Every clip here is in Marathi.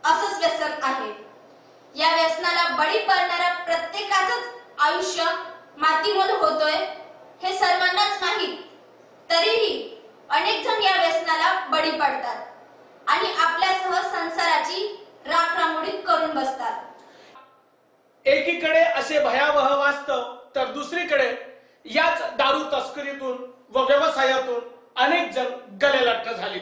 असंच व्यसन आहे। या व्यसनाला बळी पडणाऱ्या प्रत्येकाचंच आयुष्य मातीमोल होतोय हे सर्वांनाच माहीत, तरीही अनेक जण या व्यसनाला बळी पडतात आणि आपल्यासह संसाराची राखरांगोळी करून बसतात। एकीकडे असे भयावह वास्तव तर दुसरीकडे याच दारू तस्करीतून व व्यवसायातून अनेक जण गलेलट्ट झाले।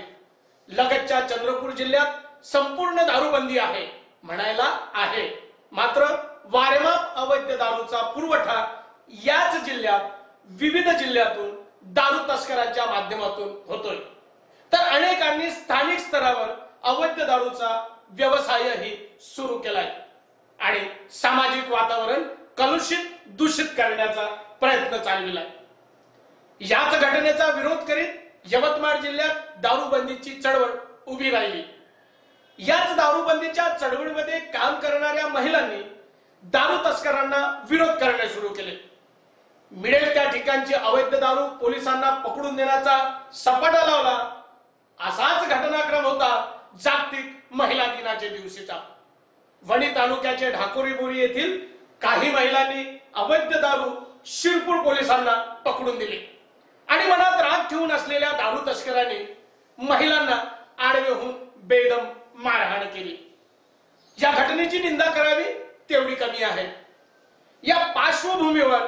लगतच्या चंद्रपूर जिल्ह्यात संपूर्ण दारूबंदी आहे म्हणायला आहे, मात्र वारेमाप अवैध दारूचा पुरवठा याच जिल्ह्यात विविध जिल्ह्यातून दारू तस्करांच्या माध्यमातून होतोय, तर अनेकांनी स्थानिक स्तरावर अवैध दारूचा व्यवसायही सुरू केलाय आणि सामाजिक वातावरण कलुषित दूषित करण्याचा प्रयत्न चालविलाय। याच घटनेचा विरोध करीत यवतमाळ जिल्ह्यात दारूबंदीची चळवळ उभी राहिली। याच दारूबंदीच्या चळवळीमध्ये काम करणाऱ्या महिलांनी दारू तस्करांना विरोध करणे सुरू केले। मिळेल त्या ठिकाणची अवैध दारू पोलिसांना पकडून देण्याचा सपाटा लावला। असाच घटनाक्रम होता जागतिक महिला दिनाच्या दिवशीचा। वणी तालुक्याचे ढाकोरीबोरी येथील काही महिलांनी अवैध दारू शिरपूर पोलिसांना पकडून दिली आणि मनात राग ठेवून असलेल्या दारू तस्करांनी महिलांना आडवे होऊन बेदम मारहाण केली। या घटनेची निंदा करावी तेवढी कमी आहे। या पार्श्वभूमीवर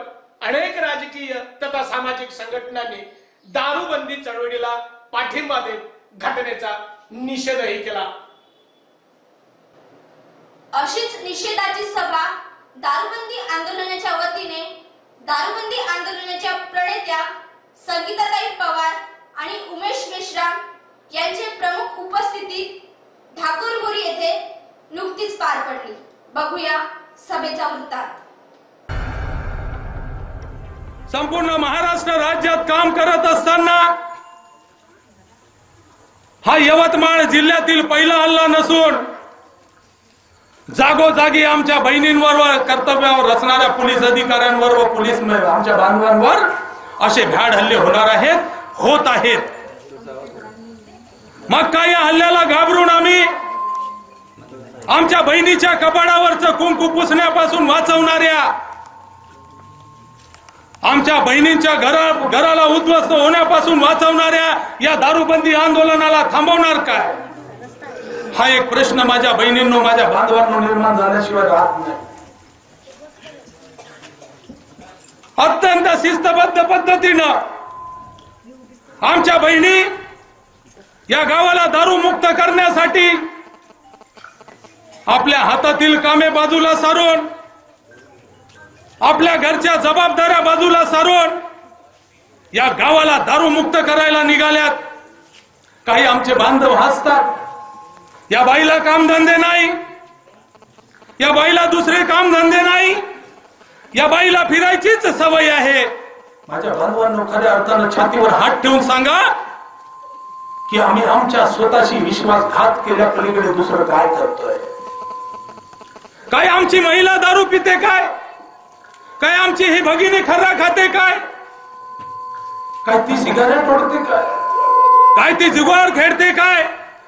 अनेक राजकीय तथा सामाजिक संघटनांनी दारूबंदी चळवळीला पाठिंबा देत घटनेचा निषेधही केला। अशीच निषेधाची सभा दारूबंदी आंदोलनाच्या वतीने दारूबंदी आंदोलनाच्या प्रणेत्या संगीताताई पवार आणि उमेश मेश्राम यांचे प्रमुख उपस्थितीत ढाकोरबोरी येथे नुकतीच पार पडली। बघूया सभेचा वृत्तांत। संपूर्ण महाराष्ट्र राज्यात काम करत असताना हा यवतमाळ जिल्ह्यातील पहिला हल्ला नसून जागोजागी आमच्या बहिणींवर व कर्तव्यावर रचणाऱ्या पोलीस अधिकाऱ्यांवर व पोलीस आमच्या बांधवांवर असे भ्याड हल्ले होणार आहेत, होत आहेत। मग काय या हल्ल्याला घाबरून आम्ही आमच्या बहिणीच्या कपाळावरचं कुंकू पुसण्यापासून वाचवणाऱ्या, आमच्या बहिणींच्या घराला उद्ध्वस्त होण्यापासून वाचवणाऱ्या या दारूबंदी आंदोलनाला थांबवणार काय? हा एक प्रश्न माझ्या बहिणींनो, माझ्या बांधवांनो निर्माण झाल्याशिवाय राहत नाही। अत्यंत शिस्तबद्ध पद्धतीनं आमच्या बहिणी या गावाला दारू मुक्त करण्यासाठी आपल्या हातातील कामे बाजूला सारून, आपल्या घरच्या जबाबदाऱ्या बाजूला सारून या गावाला दारू मुक्त करायला निघाल्यात। काही आमचे बांधव हसतात, या बाईला कामधंदे नाही, या बाईला दुसरे कामधंदे नाही, या बाईला फिरायचीच सवय आहे। माझ्या बांधवांनो, खऱ्या अर्थानं छातीवर हात ठेवून सांगा की आम्ही आमच्या स्वतःशी विश्वासघात केल्या पलीकडे दुसरं काय करतोय? काय आमची महिला दारू पिते काय? काय आमची ही भगिनी खर्रा खाते काय? काय ती सिगारेट ओढते काय? काय ती जुगार खेळते काय?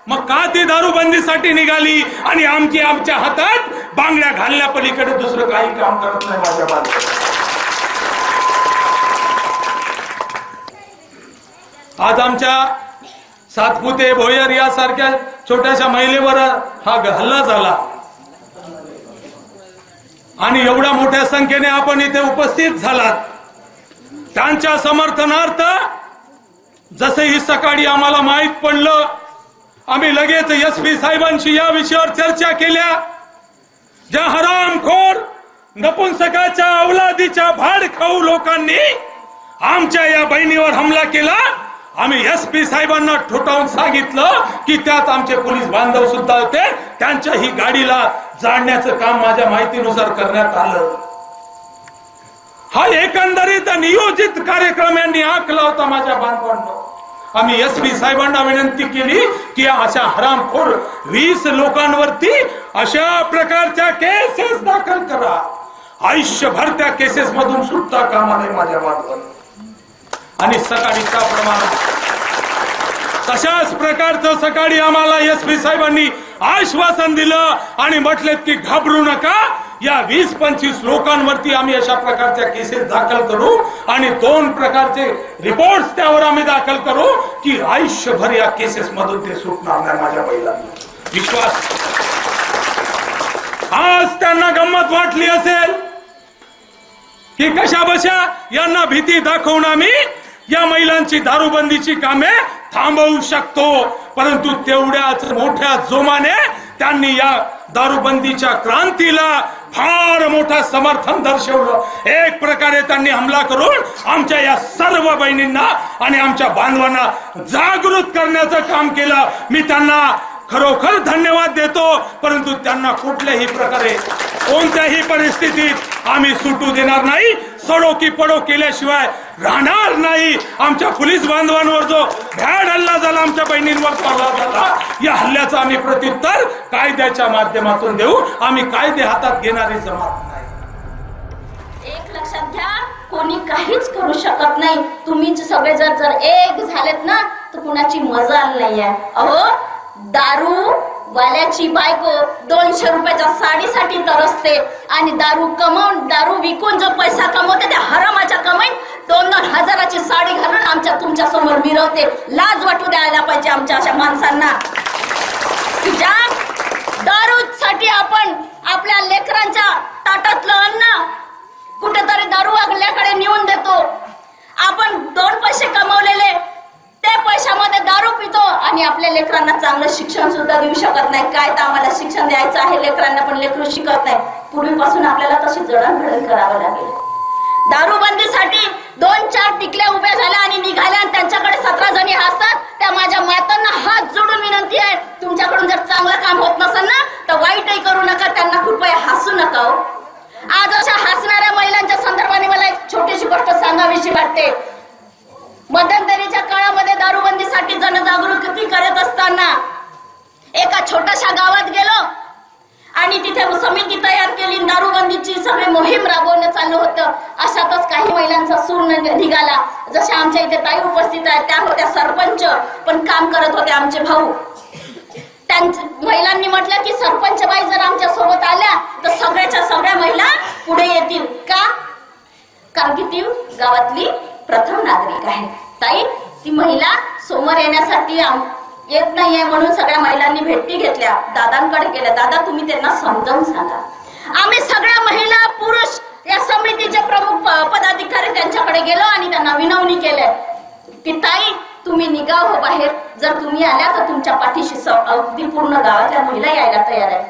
मग का ती दारूबंदीसाठी निघाली आणि आमच्या हातात बांगड्या घालल्या पलीकडे दुसरं काही काम करत नाही? माझ्या बाजूला आज आमच्या सातपुते भोयर यासारख्या छोट्याशा महिलेवर हा हल्ला झाला आणि एवढ्या मोठ्या संख्येने आपण इथे उपस्थित झालात। त्यांच्या समर्थनार्थ जसंही सकाळी आम्हाला माहित पडलं, आम्ही लगेच एसपी साहेबांशी या विषयावर चर्चा केल्या। ज्या हरामखोर नपुंसकाच्या अवलादीच्या भाड खाऊ लोकांनी आमच्या या बहिणीवर हमला केला, आम्ही एसपी साहेबांना ठोठावून सांगितलं की त्यात आमचे पोलीस बांधव सुद्धा होते, त्यांच्याही गाडीला जाळण्याचं काम माझ्या माहितीनुसार करण्यात आलं। हा एकंदरीत नियोजित कार्यक्रम यांनी आखला होता। माझ्या बांधवांनो, आम्ही एसपी साहेबांना विनंती केली की अशा हरामखोर 20 लोकांवरती अशा प्रकारच्या केसेस दाखल करा, आयुष्यभर त्या केसेस मधून सुटता कामा नये माझ्या बांधवांनो। आणि सकाळी त्याप्रमाणे तशाच प्रकारचं सकाळी आम्हाला एसपी साहेबांनी आश्वासन दिलं आणि म्हटलेत की घाबरू नका, या 20-25 लोकांवरती आम्ही अशा प्रकारच्या केसेस दाखल करू आणि 2 प्रकारचे रिपोर्ट्स त्यावर आम्ही दाखल करू की आयुष्यभर या केसेस मधून ते सुटणार नाही. माझ्या महिलांना विश्वास. आज त्यांना गंमत वाटली असेल की कशा बशा यांना भीती दाखवून आम्ही या महिलांची दारूबंदीची कामे थांबवू शकतो, परंतु तेवढ्याच मोठ्या जोमाने त्यांनी या दारूबंदीच्या क्रांतीला फार मोठं समर्थन दर्शवलं. एक प्रकारे त्यांनी हमला करून आमच्या या सर्व बहिणींना आणि आमच्या बांधवांना जागृत करण्याचं काम केलं. मी त्यांना खरोखर धन्यवाद देतो, परंतु त्यांना कुठल्याही प्रकारे कोणत्याही परिस्थितीत आम्ही सुटू देणार नाही. सडो की पडो केल्याशिवाय राहणार नाही. आमच्या पोलीस बांधवांवर जो भ्याड हल्ला झाला, आमच्या बहिणींवर हल्ला झाला, या हल्ल्याचं आम्ही प्रत्युत्तर कायद्याच्या माध्यमातून देऊ. आम्ही कायदे हातात घेणारी जमात नाही. एक लक्षात घ्या, कोणी काहीच करू शकत नाही. तुम्ही सगळे जर एक झालेत ना तर कुणाची मजाल नाहीये. अहो, दारू वाल्याची बायको 200 रुपयाच्या साडीसाठी तरसते आणि दारू विकून जो पैसा कमवते त्या हरामाच्या कमाईत 2-2 हजाराची साडी घालून आमच्या तुमच्या समोर मिरवते. लाज वाटू द्यायला पाहिजे आमच्या अशा माणसांना की ज्या दारूसाठी आपण आपल्या लेकरांच्या ताटातलं अन्न कुठेतरी दारू वागल्याकडे नेऊन देतो. आपण 2 पैसे कमवलेले त्या पैशामध्ये दारू पितो आणि आपल्या लेकरांना चांगलं शिक्षण सुद्धा देऊ शकत नाही. काय तर आम्हाला शिक्षण द्यायचं आहे लेकरांना, पण लेकरू शिकत नाही. पूर्वीपासून आपल्याला तशी जडणघडण करावं लागेल. दारूबंदीसाठी 2-4 टिकल्या उभ्या झाल्या आणि निघाल्या आणि त्यांच्याकडे 17 जणी असतात. त्या माझ्या मातांना हात जोडून विनंती आहे, तुमच्याकडून जर चांगलं काम होत नसेल ना तर वाईटही करू नका, त्यांना कृपया हसू नका. आज अशा हसणाऱ्या महिलांच्या संदर्भाने मला एक छोटीशी गोष्ट सांगावीशी वाटते. मध्यंतरीच्या काळामध्ये दारूबंदीसाठी जनजागृती करत असताना एका छोट्याशा गावात गेलो आणि तिथे समिती तयार केली. दारूबंदीची सगळी मोहीम राबवणं चालू होतं. अशातच काही महिलांचा सूर निघाला. जशा आमच्या इथे ताई उपस्थित आहेत, त्या होत्या सरपंच, पण काम करत होते आमचे भाऊ. त्यांच्या महिलांनी म्हटलं की सरपंच बाई जर आमच्या सोबत आल्या तर सगळ्याच्या सगळ्या महिला पुढे येतील. का? कारण की ती गावातली प्रथम नागरिक आहे. ताई, ती महिला समोर येण्यासाठी येत नाहीये म्हणून सगळ्या महिलांनी भेटी घेतल्या, दादांकडे गेल्या. दादा, तुम्ही त्यांना समजावून सांगा. आम्ही सगळ्या महिला पुरुष या समितीचे प्रमुख पदाधिकारी त्यांच्याकडे गेलो आणि त्यांना विनवणी केली की ताई, तुम्ही निघा हो बाहेर. जर तुम्ही आल्या तर तुमच्या पाठीशी अगदी पूर्ण गावातल्या महिला यायला तयार आहे.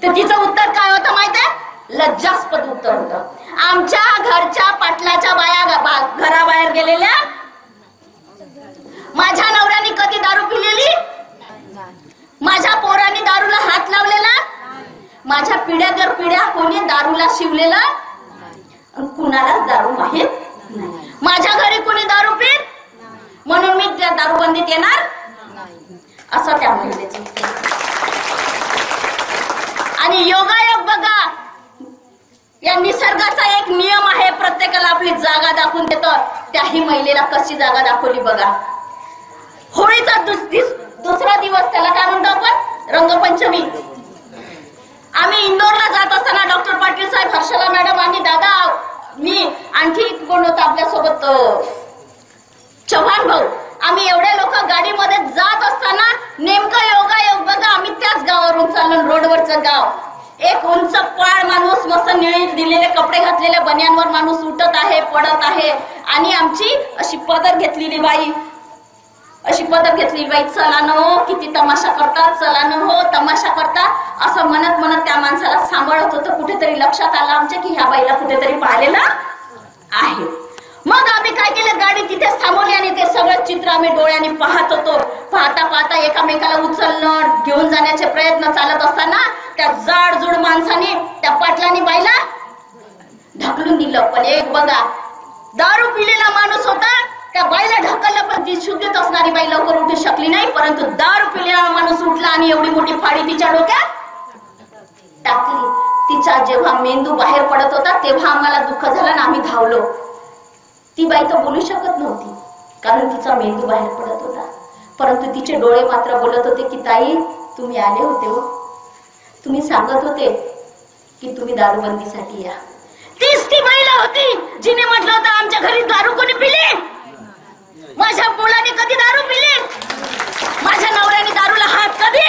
तर तिचं उत्तर काय होतं माहिती आहे? लज्जास्पद उत्तर होतं. आमच्या घरच्या पाटलाच्या बाया घराबाहेर गेलेल्या, माझ्या नवऱ्याने कधी दारू पिलेली, माझ्या पोरांनी दारूला हात लावलेला, माझ्या पिढ्या दर पिढ्या कोणी दारूला शिवलेला, कुणालाच दारू माहित नाही. माझ्या घरी कोणी दारू पित म्हणून मी त्या दारूबंदीत येणार असं त्या महिलेचं. आणि योगायोग बघा, या निसर्गाचा एक नियम आहे, प्रत्येकाला आपली जागा दाखवून देतो. त्याही महिलेला कशी जागा दाखवली बघा. होळीचा दुसरा दिवस, त्याला काय म्हणतो आपण? रंगपंचमी. आम्ही इंदोरला जात असताना डॉक्टर पाटील साहेब, हर्षला मॅडम आणि दादा, मी आणखी कोण होतं आपल्यासोबत, चव्हाण भाऊ, आम्ही एवढे लोक गाडीमध्ये जात असताना नेमकं योगायोग बघा, आम्ही त्याच गावावरून चाललो. रोडवरचं गाव, एक उंच पाळ माणूस, मस्त निळी दिलेले कपडे घातलेल्या बन्यांवर माणूस उठत आहे, पडत आहे आणि आमची अशी पदर घेतलेली बाई, चला न हो, किती तमाशा करतात, चला न हो, तमाशा करतात असं म्हणत म्हणत त्या माणसाला सांभाळत होतं. कुठेतरी लक्षात आलं आमच्या की ह्या बाईला कुठेतरी पाहिलेलं आहे. मग आम्ही काय केलं, गाडी तिथेच थांबवली आणि ते सगळं चित्र आम्ही डोळ्यांनी पाहत होतो. पाहता पाहता एकामेकाला उचलणं, घेऊन जाण्याचे प्रयत्न चालत असताना त्या जाडजूड माणसाने, त्या पाटलाने बाईला ढकलून दिलं. पण एक बघा, दारू पिलेला माणूस होता, त्या बाईला ढकललं, पण ती शुद्धीत असणारी बाई लवकर उठू शकली नाही. परंतु दारू पिलेला माणूस उठला आणि एवढी मोठी फाडी तिच्या डोक्यात टाकली. तिचा जेव्हा मेंदू बाहेर पडत होता तेव्हा आम्हाला दुःख झालं आणि आम्ही धावलो. ती बाई तर बोलू शकत नव्हती कारण तिचा मेंदू बाहेर पडत होता, परंतु तिचे डोळे मात्र बोलत होते की ताई, तुम्ही आले होते हो, तुम्ही सांगत होते की तुम्ही दारूबंदीसाठी या. तीच ती महिला होती जिने म्हटलं होतं आमच्या घरी दारू कोणी पिली? माझ्या मुलाने कधी दारू पिली? माझ्या नवऱ्याने दारूला हात कधी?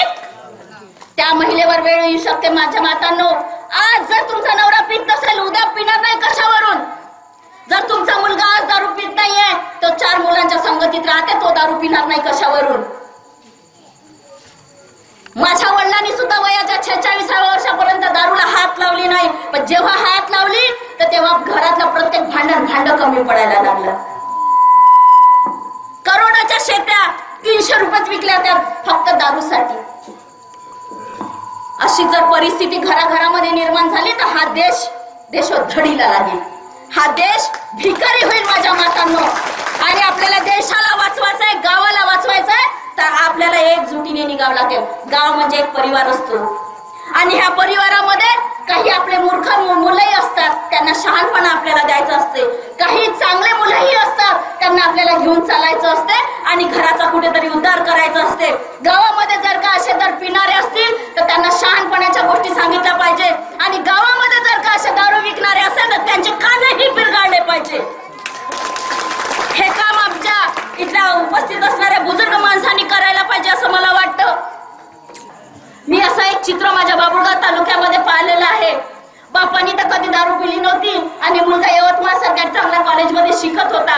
त्या महिलेवर वेळ येऊ शकते माझ्या मातांनो. आज जर तुमचा नवरा पित नसेल, उद्या पिणार नाही कशावरून? जर तुमचा मुलगा आज दारू पित नाहीये, तो 4 मुलांच्या संगतीत राहते, तो दारू पिणार नाही कशावरून? माझ्या वडिलांनी सुद्धा वयाच्या 46व्या वर्षापर्यंत दारूला हात लावली नाही, पण जेव्हा हात लावली तर तेव्हा घरातलं प्रत्येक भांड कमी पडायला लागलं. करोडाच्या शेत्या 300 रुपयात विकल्या त्या फक्त दारूसाठी. अशी जर परिस्थिती घराघरामध्ये निर्माण झाली तर हा देश देशोधडीला लागेल. हा देश भिकारी होईल माझ्या मातांनो. आणि आपल्याला देशाला वाचवायचंय, गावाला वाचवायचंय तर आपल्याला एकजुटीने निघावं लागेल. गाव म्हणजे एक परिवार असतो आणि ह्या परिवारामध्ये काही आपले मूर्ख मुलंही असतात, त्यांना शहाणपणा आपल्याला द्यायचं असते. काही चांगले मुलंही असतात, त्यांना आपल्याला घेऊन चालायचं असते आणि घराचा कुठेतरी उद्धार करायचा असते. गावामध्ये जर का असे जर पिणारे असतील तर त्यांना शहाणपणाच्या गोष्टी सांगितल्या पाहिजे आणि गावामध्ये जर का असे दारू विकणारे असेल तर त्यांचे कानही पिरगाळले पाहिजे. हे काम आमच्या इथल्या उपस्थित असणाऱ्या बुजुर्ग माणसांनी करायला पाहिजे असं मला वाटतं. मी असं एक चित्र माझ्या बाबुळगाव तालुक्यामध्ये पाहिलेलं आहे. बापांनी तर कधी दारू पिली नव्हती आणि मुलगा यवतमाळ सारख्या चांगल्या कॉलेजमध्ये शिकत होता.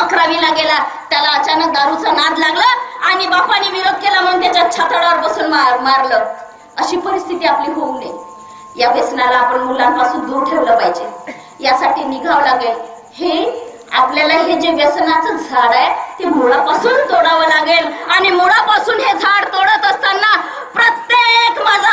11वीला गेला, त्याला अचानक दारूचा नाद लागला आणि बापांनी विरोध केला म्हणून त्याच्या छाताडावर बसून मारलं. अशी परिस्थिती आपली होऊ नये. या व्यसनाला आपण मुलांपासून दूर ठेवलं पाहिजे. यासाठी निघावं लागेल. हे आपल्याला हे जे व्यसनाचं झाड आहे ते मुळापासून तोडावं लागेल आणि मुळापासून हे झाड तोडत असताना प्रत्येक माझा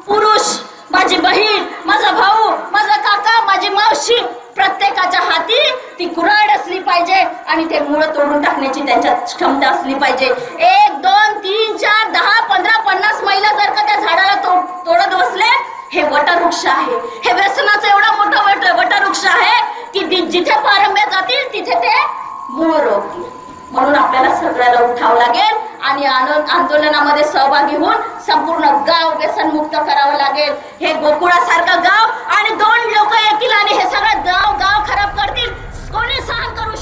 पुरुष, माझी बहीण, माझा भाऊ, माझा काका, माझी मावशी, प्रत्येकाच्या हाती ती कुऱ्हाड असली पाहिजे आणि ते मुळ तोडून टाकण्याची त्यांच्यात क्षमता असली पाहिजे. 1, 2, 3, 4, 10, 15, 50 महिला जर का त्या झाडाला तोडत बसले, हे वटवृक्ष आहे. हे व्यसनाचं एवढा मोठा वटवृक्ष आहे की जिथे पारंब्या जातील तिथे ते मूळ रोवतील. म्हणून आपल्याला सगळ्याला उठावं लागेल आणि आंदोलनामध्ये सहभागी होऊन संपूर्ण गाव व्यसनमुक्त करावं लागेल. हे गोकुळासारखं गाव आणि 2 लोक येतील आणि हे सगळं गाव खराब करतील. कोणी सहन करू